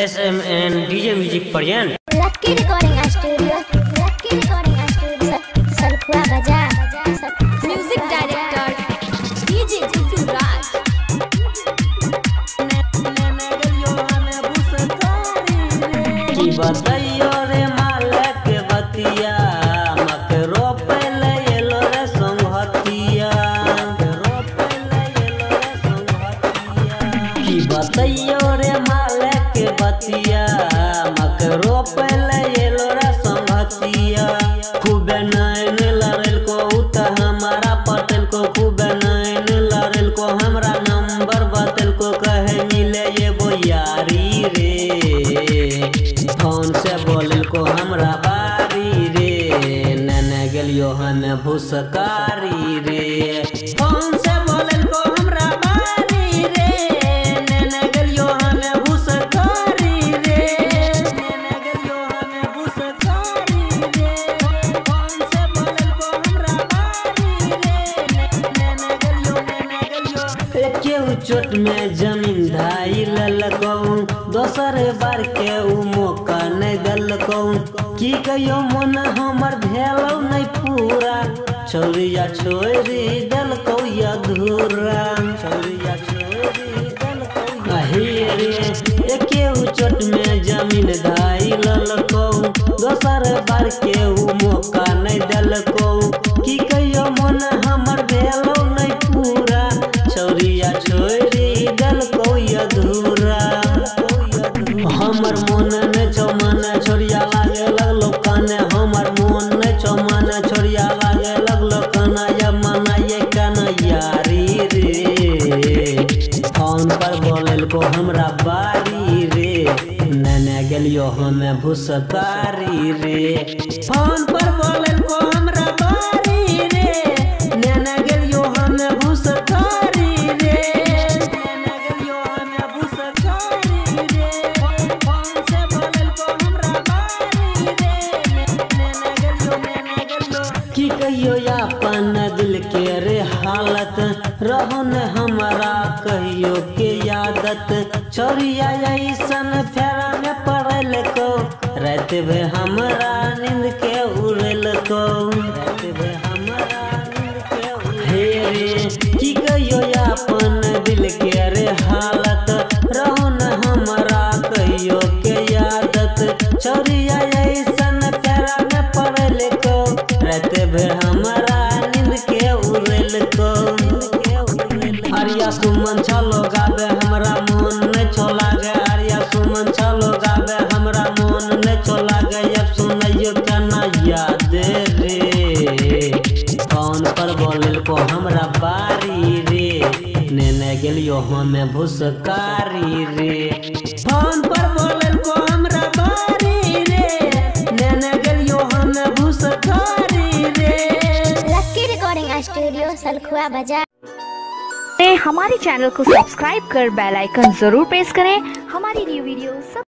SMN DJ music present लक्की recording studio Salkhua बाजार music director DJ Guddu राज। की बताइयो रे मालक बतिया मक रोपे ले एलो रे संगहतिया की बताइयो रे मालक बतिया मक रोपे ले एलो रे संगहतिया खूब नैन लड़ल को उत हमारा पटल को खूब नैन लड़ल को हमरा नंबर बतल को कहे मिले ये वो यारी रे फोन से बोलल को हमरा बारी रे नैन गेलियो हन भूसकारी रे फोन से बोलल को हमरा बारी रे नैन गेलियो हन भूसकारी रे नैन गेलियो हन भूसकारी रे फोन से बोलल को हमरा बारी रे नैन गेलियो केहू चोट में जमीन धाई ललको दोसर बार के उ मौका नहीं दलको की कहियो मन हमर भेलौ नहीं पूरा छोरिया छोरी दलको अधूरा छोरिया छोरी दलको अही रे केहू चोट में जमीन धाई ललको दोसर बार के उ मौका नहीं दलको की कहियो मन हमर भेलौ नहीं पूरा छोरिया छोरी दलको अधूरा हमर मन ने छो मन छोरिया लागे लगलो काने हमर मन ने छो मन छोरिया लागे लगलो काना या मना ये काना यारी रे फोन पर बोलल को हमरा बारी रे नैने गेलियो हमें भूसकारी रे फोन पर बोलल को हमरा बारी रे नैने गेलियो हमें भूसकारी रे नैने गेलियो हमें भूसकारी रे फोन से बोलल को हमरा बारी रे नैने गेलियो की कहियो अपन दिल के रे हालत रहो न हमरा कहियो के यादत छोरिया ऐसन फेरा में पड़ल को रात भे हमरा नींद के उड़ल को रात भे हमरा नींद के हे रे की कहियो अपन दिल के रे हालत रहो न हमरा कहियो के यादत छोरिया ऐसन फेरा में पड़ल को रात भे हमरा नींद के उड़ल को आर्या सुमन छलो गावे हमरा मन ने छोला गे आर्या सुमन छलो गावे हमरा मन ने छोला गे अब सुनाइयो केना याद रे फोन पर बोलल को हमरा बारी रे नैने गेलियो हमें भूसकारी रे फोन पर बोलल को हमरा बारी रे नैने गेलियो हमें भूसकारी रे लक्की रिकॉर्डिंग स्टूडियो सलखुआ बाजार। हमारे चैनल को सब्सक्राइब कर बेल आइकन जरूर प्रेस करें हमारी न्यू वीडियो